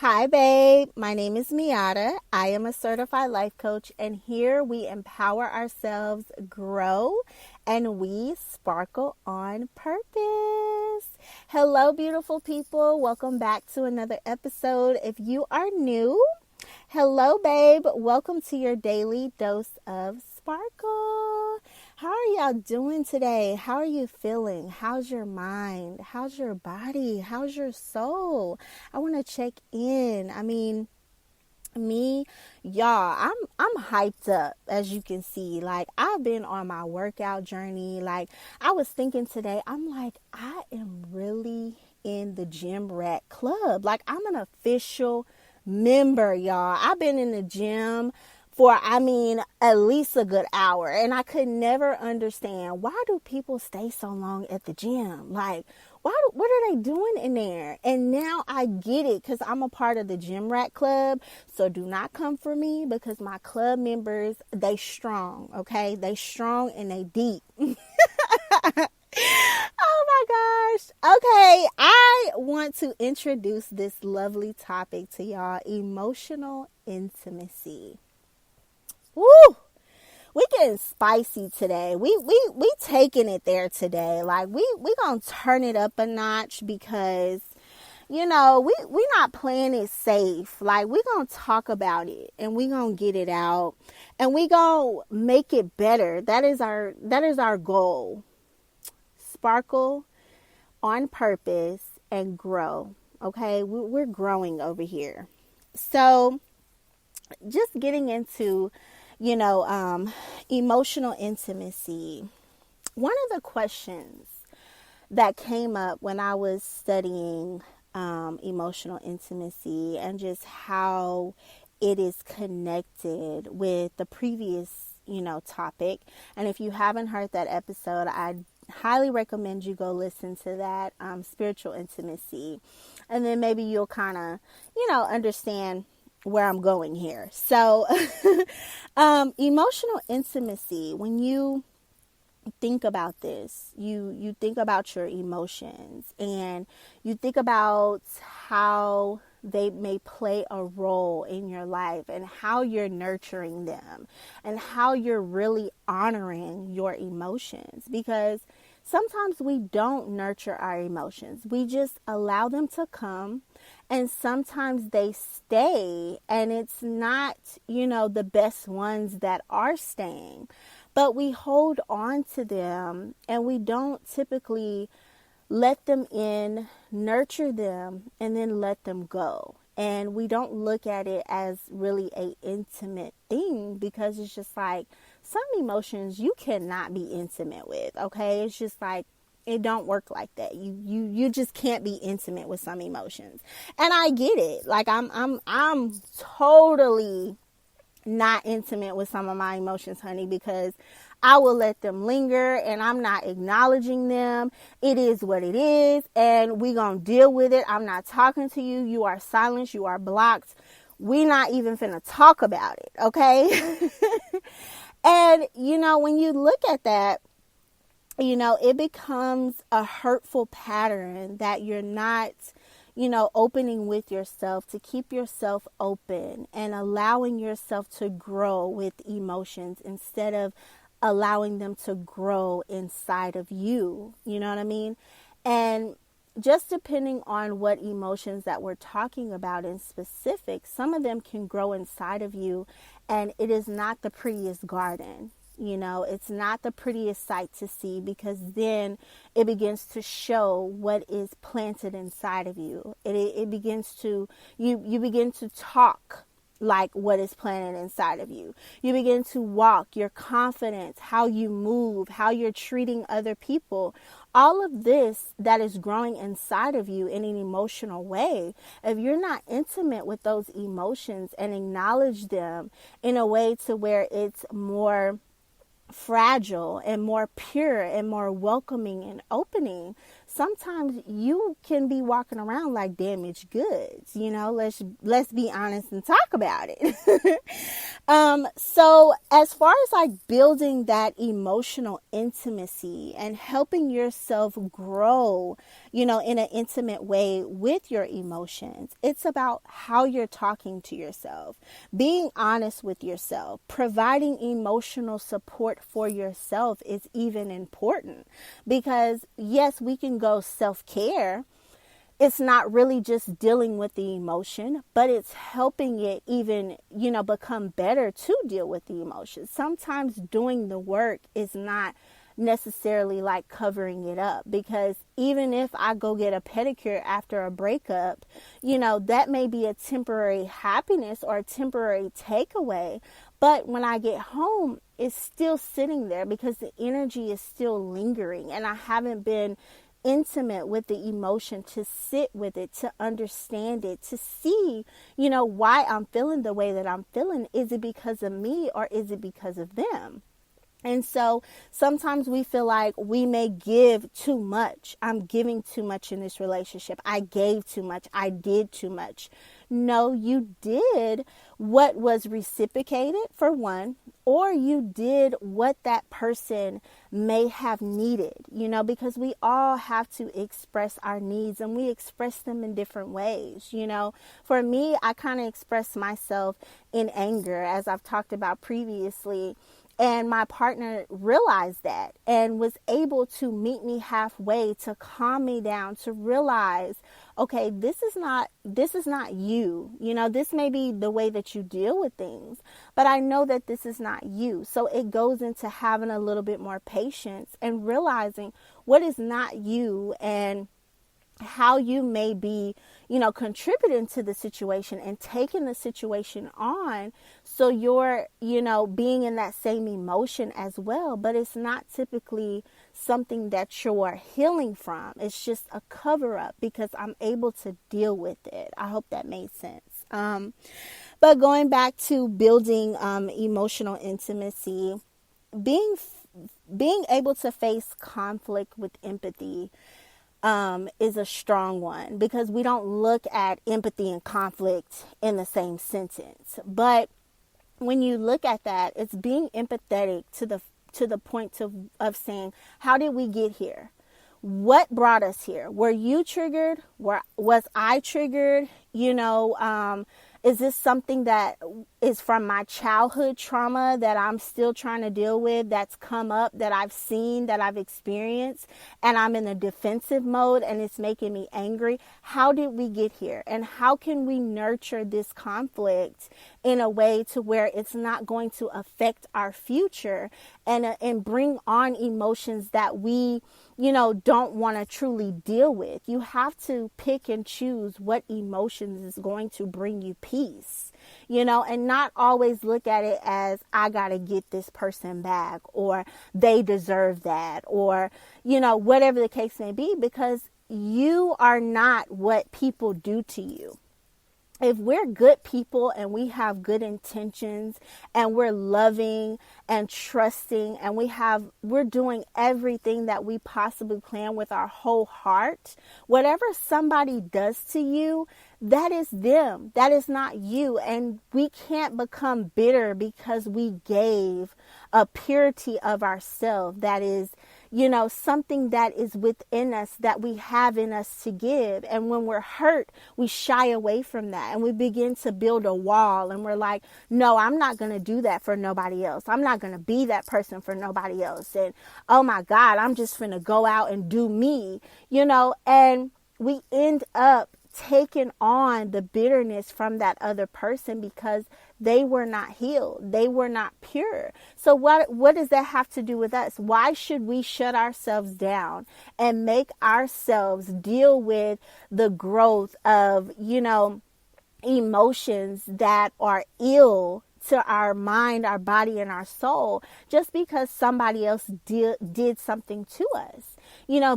Hi, babe. My name is Miata. I am a certified life coach, and here we empower ourselves, grow, and we sparkle on purpose. Hello, beautiful people. Welcome back to another episode. If you are new, hello, babe. Welcome to your daily dose of sparkle. How are y'all doing today? How are you feeling? How's your mind? How's your body? How's your soul? I want to check in. Y'all, I'm hyped up, as you can see. Like, I've been on my workout journey. Like, I was thinking today, I'm like, I am really in the gym rat club. Like, I'm an official member, y'all. I've been in the gym for, at least a good hour. And I could never understand, why do people stay so long at the gym? Like, what are they doing in there? And now I get it, because I'm a part of the Gym Rat Club. So do not come for me, because my club members, they strong, okay? They strong and they deep. Oh my gosh. Okay, I want to introduce this lovely topic to y'all: emotional intimacy. Woo! We getting spicy today. We taking it there today. Like, we gonna turn it up a notch, because we not playing it safe. Like, we gonna talk about it, and we gonna get it out, and we gonna make it better. That is our goal. Sparkle on purpose and grow. Okay, we're growing over here. So, just getting into emotional intimacy. One of the questions that came up when I was studying emotional intimacy, and just how it is connected with the previous, topic. And if you haven't heard that episode, I highly recommend you go listen to that, spiritual intimacy. And then maybe you'll kind of, understand where I'm going here. So, emotional intimacy, when you think about this, you think about your emotions, and you think about how they may play a role in your life, and how you're nurturing them, and how you're really honoring your emotions. Because sometimes we don't nurture our emotions. We just allow them to come, and sometimes they stay, and it's not, the best ones that are staying. But we hold on to them, and we don't typically let them in, nurture them, and then let them go. And we don't look at it as really a intimate thing, because it's just like, some emotions you cannot be intimate with, okay? It's just like, it don't work like that. You just can't be intimate with some emotions. And I get it. Like, I'm totally not intimate with some of my emotions, honey, because I will let them linger, and I'm not acknowledging them. It is what it is, and we gonna deal with it. I'm not talking to you. You are silenced. You are blocked. We not even finna talk about it, okay? And, when you look at that, it becomes a hurtful pattern that you're not, opening with yourself to keep yourself open and allowing yourself to grow with emotions, instead of allowing them to grow inside of you. You know what I mean? And just depending on what emotions that we're talking about in specific, some of them can grow inside of you, and it is not the prettiest garden. It's not the prettiest sight to see, because then it begins to show what is planted inside of you. It begins to, you begin to talk like what is planted inside of you. You begin to walk, your confidence, how you move, how you're treating other people. All of this that is growing inside of you in an emotional way, if you're not intimate with those emotions and acknowledge them in a way to where it's more fragile and more pure and more welcoming and opening, sometimes you can be walking around like damaged goods. Let's be honest and talk about it. So as far as like building that emotional intimacy and helping yourself grow in an intimate way with your emotions. It's about how you're talking to yourself, being honest with yourself, providing emotional support for yourself is even important, because yes, we can go self-care. It's not really just dealing with the emotion, but it's helping it even, become better to deal with the emotions. Sometimes doing the work is not necessarily like covering it up, because even if I go get a pedicure after a breakup, that may be a temporary happiness or a temporary takeaway. But when I get home, it's still sitting there because the energy is still lingering, and I haven't been intimate with the emotion to sit with it, to understand it, to see, why I'm feeling the way that I'm feeling. Is it because of me or is it because of them? And so sometimes we feel like we may give too much. I'm giving too much in this relationship. I gave too much. I did too much. No, you did what was reciprocated, for one, or you did what that person may have needed, because we all have to express our needs, and we express them in different ways. For me, I kind of express myself in anger, as I've talked about previously. And my partner realized that and was able to meet me halfway, to calm me down, to realize, okay, this is not you. This may be the way that you deal with things, but I know that this is not you. So it goes into having a little bit more patience and realizing what is not you, and how you may be, contributing to the situation and taking the situation on. So you're, being in that same emotion as well, but it's not typically something that you're healing from. It's just a cover up because I'm able to deal with it. I hope that made sense. But going back to building emotional intimacy, being able to face conflict with empathy is a strong one, because we don't look at empathy and conflict in the same sentence. But when you look at that, it's being empathetic to the point of saying, how did we get here? What brought us here? Were you triggered? Was I triggered? Is this something that is from my childhood trauma that I'm still trying to deal with, that's come up, that I've seen, that I've experienced, and I'm in a defensive mode and it's making me angry? How did we get here? And how can we nurture this conflict in a way to where it's not going to affect our future and bring on emotions that we don't want to truly deal with? You have to pick and choose what emotions is going to bring you peace, and not always look at it as, I got to get this person back, or they deserve that, or, whatever the case may be, because you are not what people do to you. If we're good people and we have good intentions and we're loving and trusting and we're doing everything that we possibly can with our whole heart, whatever somebody does to you, that is them. That is not you. And we can't become bitter because we gave a purity of ourselves that is, something that is within us, that we have in us to give. And when we're hurt, we shy away from that and we begin to build a wall, and we're like, no, I'm not going to do that for nobody else. I'm not going to be that person for nobody else. And oh my God, I'm just going to go out and do me, and we end up taking on the bitterness from that other person because they were not healed. They were not pure. So what does that have to do with us? Why should we shut ourselves down and make ourselves deal with the growth of, emotions that are ill to our mind, our body, and our soul, just because somebody else did something to us?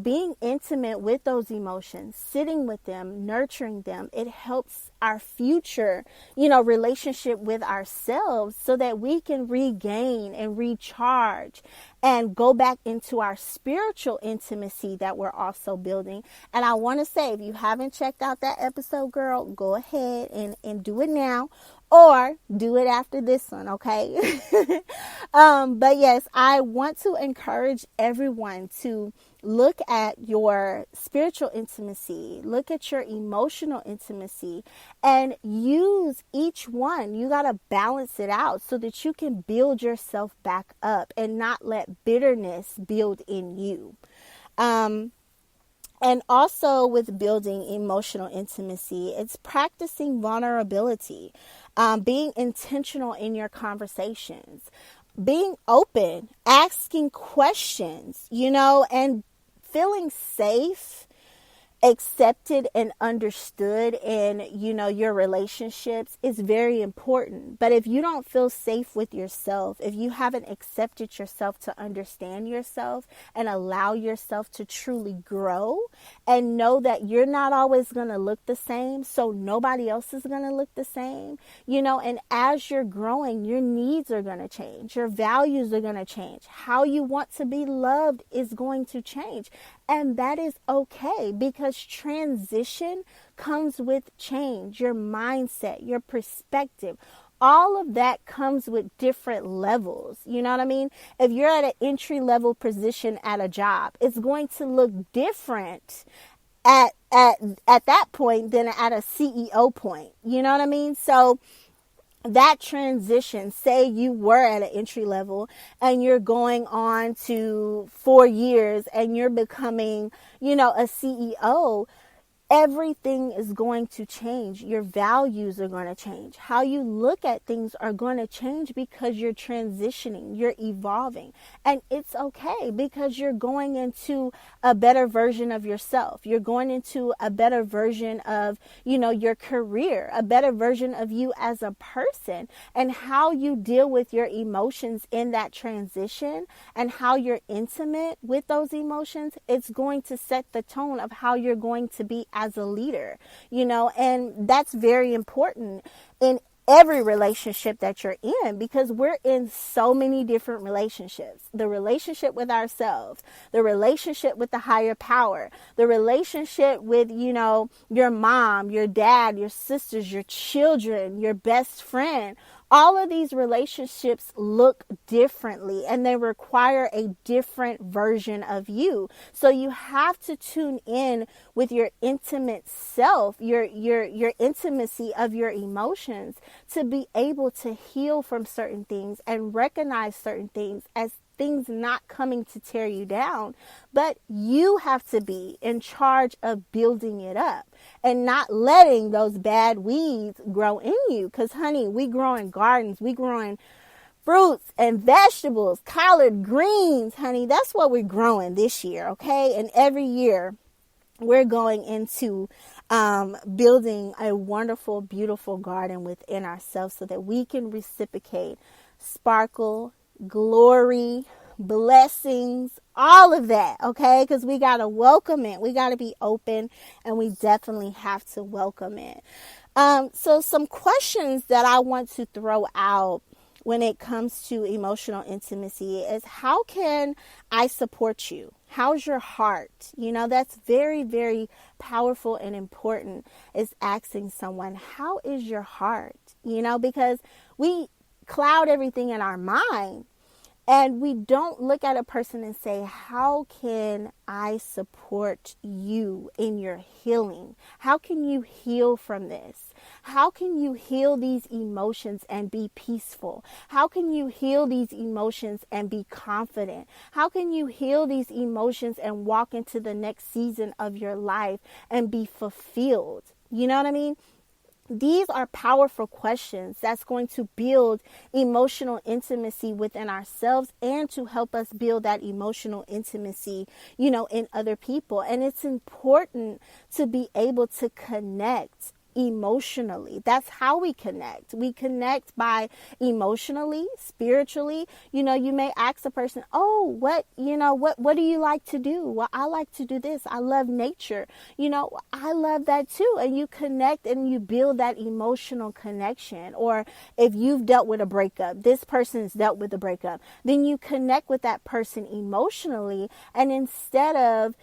Being intimate with those emotions, sitting with them, nurturing them, it helps our future, relationship with ourselves, so that we can regain and recharge and go back into our spiritual intimacy that we're also building. And I want to say, if you haven't checked out that episode, girl, go ahead and do it now, or do it after this one, okay? But yes, I want to encourage everyone to Look at your spiritual intimacy, look at your emotional intimacy, and use each one. You got to balance it out so that you can build yourself back up and not let bitterness build in you. And also with building emotional intimacy, it's practicing vulnerability, being intentional in your conversations, being open, asking questions, and feeling safe, accepted, and understood in, your relationships is very important. But if you don't feel safe with yourself, if you haven't accepted yourself to understand yourself and allow yourself to truly grow and know that you're not always going to look the same, so nobody else is going to look the same, and as you're growing, your needs are going to change, your values are going to change, how you want to be loved is going to change. And that is okay, because transition comes with change, your mindset, your perspective. All of that comes with different levels. You know what I mean? If you're at an entry level position at a job, it's going to look different at that point than at a CEO point. You know what I mean? So that transition, say you were at an entry level and you're going on to 4 years and you're becoming, a CEO, everything is going to change. Your values are going to change. How you look at things are going to change because you're transitioning, you're evolving. And it's okay, because you're going into a better version of yourself. You're going into a better version of, your career, a better version of you as a person, and how you deal with your emotions in that transition and how you're intimate with those emotions. It's going to set the tone of how you're going to be as a leader, and that's very important in every relationship that you're in, because we're in so many different relationships. The relationship with ourselves, the relationship with the higher power, the relationship with, your mom, your dad, your sisters, your children, your best friend. All of these relationships look differently and they require a different version of you. So you have to tune in with your intimate self, your intimacy of your emotions, to be able to heal from certain things and recognize certain things as things not coming to tear you down, but you have to be in charge of building it up and not letting those bad weeds grow in you. Because, honey, we growing gardens, we growing fruits and vegetables, collard greens, honey. That's what we're growing this year, okay? And every year we're going into building a wonderful, beautiful garden within ourselves so that we can reciprocate sparkle, glory, blessings, all of that, okay? Because we got to welcome it. We got to be open, and we definitely have to welcome it. So some questions that I want to throw out when it comes to emotional intimacy is, how can I support you? How's your heart? That's very, very powerful and important, is asking someone, how is your heart? Because we cloud everything in our mind, and we don't look at a person and say, how can I support you in your healing? How can you heal from this? How can you heal these emotions and be peaceful? How can you heal these emotions and be confident? How can you heal these emotions and walk into the next season of your life and be fulfilled? You know what I mean? These are powerful questions that's going to build emotional intimacy within ourselves and to help us build that emotional intimacy, in other people. And it's important to be able to connect emotionally. That's how we connect. We connect by emotionally, spiritually. You may ask a person, oh, what do you like to do? Well, I like to do this. I love nature. I love that too. And you connect and you build that emotional connection. Or if you've dealt with a breakup, this person's dealt with a breakup, then you connect with that person emotionally. And instead of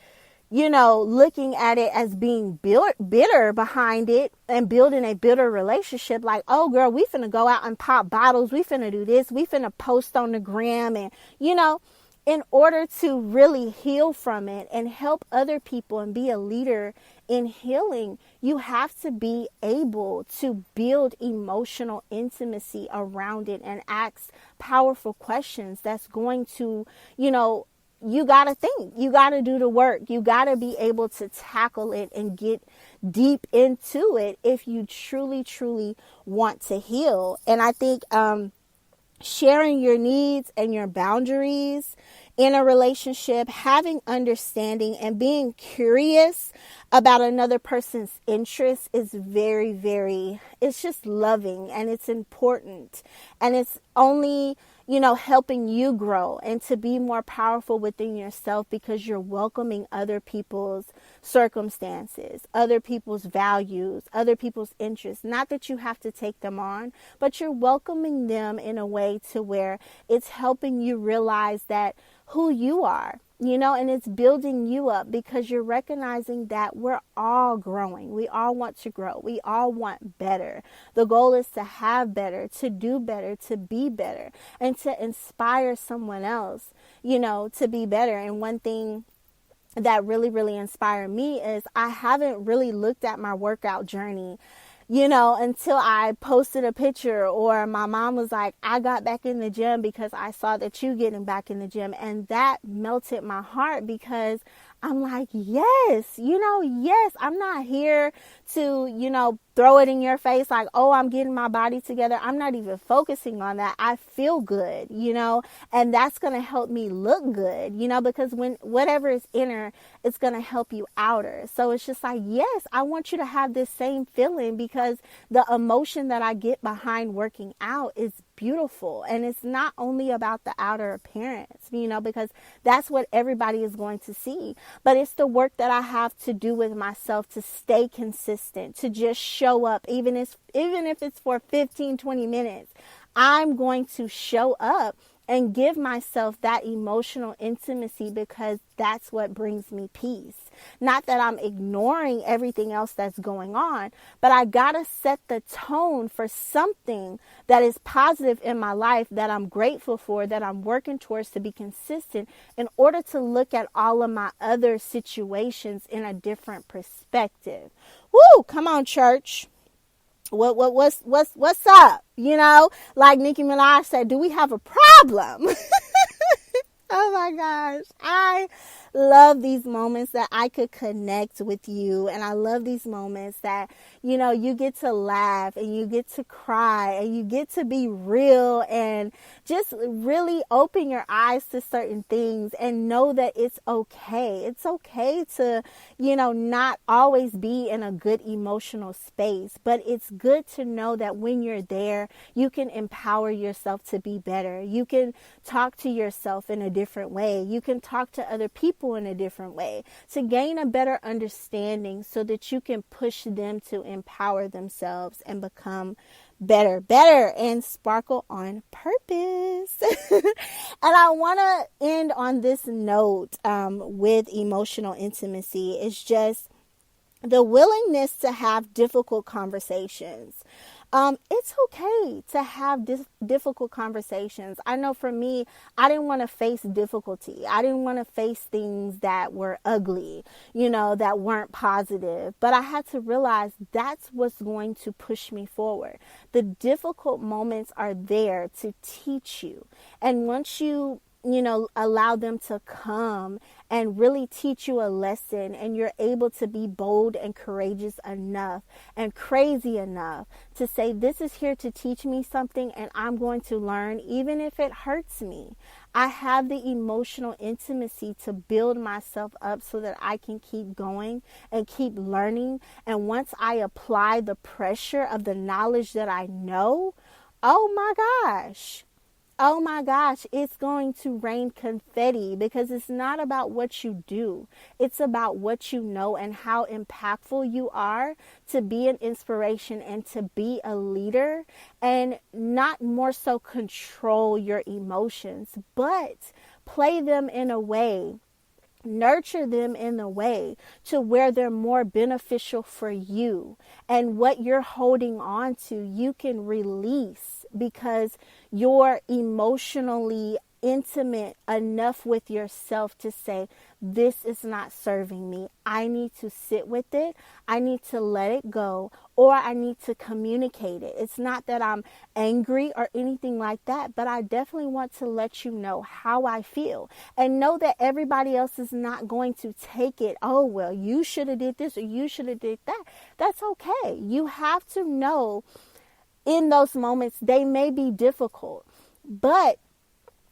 looking at it as being bitter behind it and building a bitter relationship, like, oh girl, we finna go out and pop bottles, we finna do this, we finna post on the gram, and in order to really heal from it and help other people and be a leader in healing, you have to be able to build emotional intimacy around it and ask powerful questions that's going to, you got to think, you got to do the work, you got to be able to tackle it and get deep into it if you truly, truly want to heal. And I think, sharing your needs and your boundaries in a relationship, having understanding and being curious about another person's interests is very, very, it's just loving and it's important. And it's only, helping you grow and to be more powerful within yourself because you're welcoming other people's circumstances, other people's values, other people's interests. Not that you have to take them on, but you're welcoming them in a way to where it's helping you realize that who you are, and it's building you up because you're recognizing that we're all growing. We all want to grow. We all want better. The goal is to have better, to do better, to be better, and to inspire someone else, to be better. And one thing that really, really inspired me is I haven't really looked at my workout journey until I posted a picture or my mom was like, I got back in the gym because I saw that you getting back in the gym. And that melted my heart because I'm like, yes, yes, I'm not here to, throw it in your face like, oh, I'm getting my body together. I'm not even focusing on that. I feel good, and that's going to help me look good, because when whatever is inner, it's going to help you outer. So it's just like, yes, I want you to have this same feeling because the emotion that I get behind working out is beautiful. And it's not only about the outer appearance, because that's what everybody is going to see, but it's the work that I have to do with myself to stay consistent, to just show up, even if it's for 15-20 minutes. I'm going to show up and give myself that emotional intimacy because that's what brings me peace. Not that I'm ignoring everything else that's going on, but I gotta set the tone for something that is positive in my life that I'm grateful for, that I'm working towards to be consistent in order to look at all of my other situations in a different perspective. Woo! Come on, church. What's up? Like Nicki Minaj said, do we have a problem? Oh my gosh. I love these moments that I could connect with you. And I love these moments that, you get to laugh and you get to cry and you get to be real and just really open your eyes to certain things and know that it's okay. It's okay to, not always be in a good emotional space, but it's good to know that when you're there, you can empower yourself to be better. You can talk to yourself in a different way. You can talk to other people in a different way to gain a better understanding so that you can push them to empower themselves and become better and sparkle on purpose. And I want to end on this note with emotional intimacy. It's just the willingness to have difficult conversations. It's okay to have difficult conversations. I know for me, I didn't want to face difficulty. I didn't want to face things that were ugly, that weren't positive. But I had to realize that's what's going to push me forward. The difficult moments are there to teach you. And once you allow them to come and really teach you a lesson, and you're able to be bold and courageous enough and crazy enough to say, this is here to teach me something and I'm going to learn, even if it hurts me. I have the emotional intimacy to build myself up so that I can keep going and keep learning. And once I apply the pressure of the knowledge that I know, oh my gosh, it's going to rain confetti, because it's not about what you do. It's about what you know and how impactful you are to be an inspiration and to be a leader, and not more so control your emotions, but play them in a way, nurture them in a way to where they're more beneficial for you. And what you're holding on to, you can release because you're emotionally intimate enough with yourself to say, this is not serving me. I need to sit with it. I need to let it go, or I need to communicate it. It's not that I'm angry or anything like that, but I definitely want to let you know how I feel, and know that everybody else is not going to take it. Oh, well, you should have did this or you should have did that. That's okay. You have to know in those moments they may be difficult, but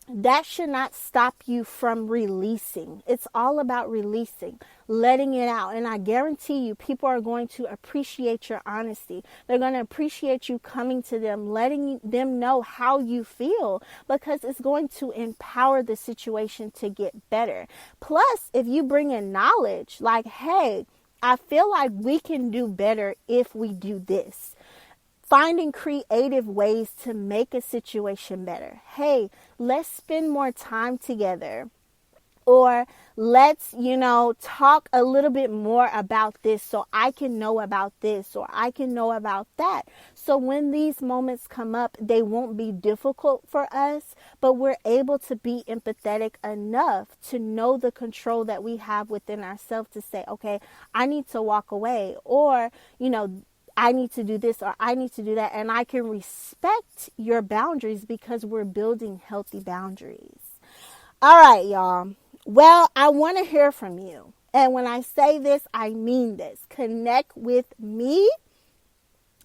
that should not stop you from releasing. It's all about releasing, letting it out. And I guarantee you, people are going to appreciate your honesty. They're going to appreciate you coming to them, letting them know how you feel, because it's going to empower the situation to get better. Plus, if you bring in knowledge, like, hey, I feel like we can do better if we do this. Finding creative ways to make a situation better. Hey, let's spend more time together. Or let's, talk a little bit more about this so I can know about this or I can know about that. So when these moments come up, they won't be difficult for us, but we're able to be empathetic enough to know the control that we have within ourselves to say, okay, I need to walk away, or, I need to do this or I need to do that. And I can respect your boundaries because we're building healthy boundaries. All right, y'all. Well, I want to hear from you. And when I say this, I mean this. Connect with me.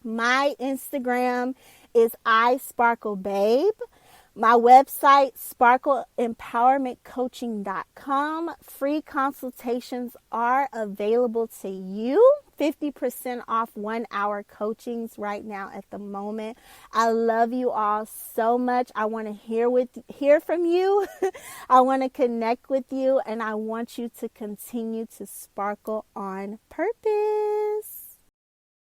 My Instagram is iSparklebabe. My website, sparkleempowermentcoaching.com. Free consultations are available to you. 50% off 1 hour coachings right now at the moment. I love you all so much. I want to hear from you. I want to connect with you, and I want you to continue to sparkle on purpose.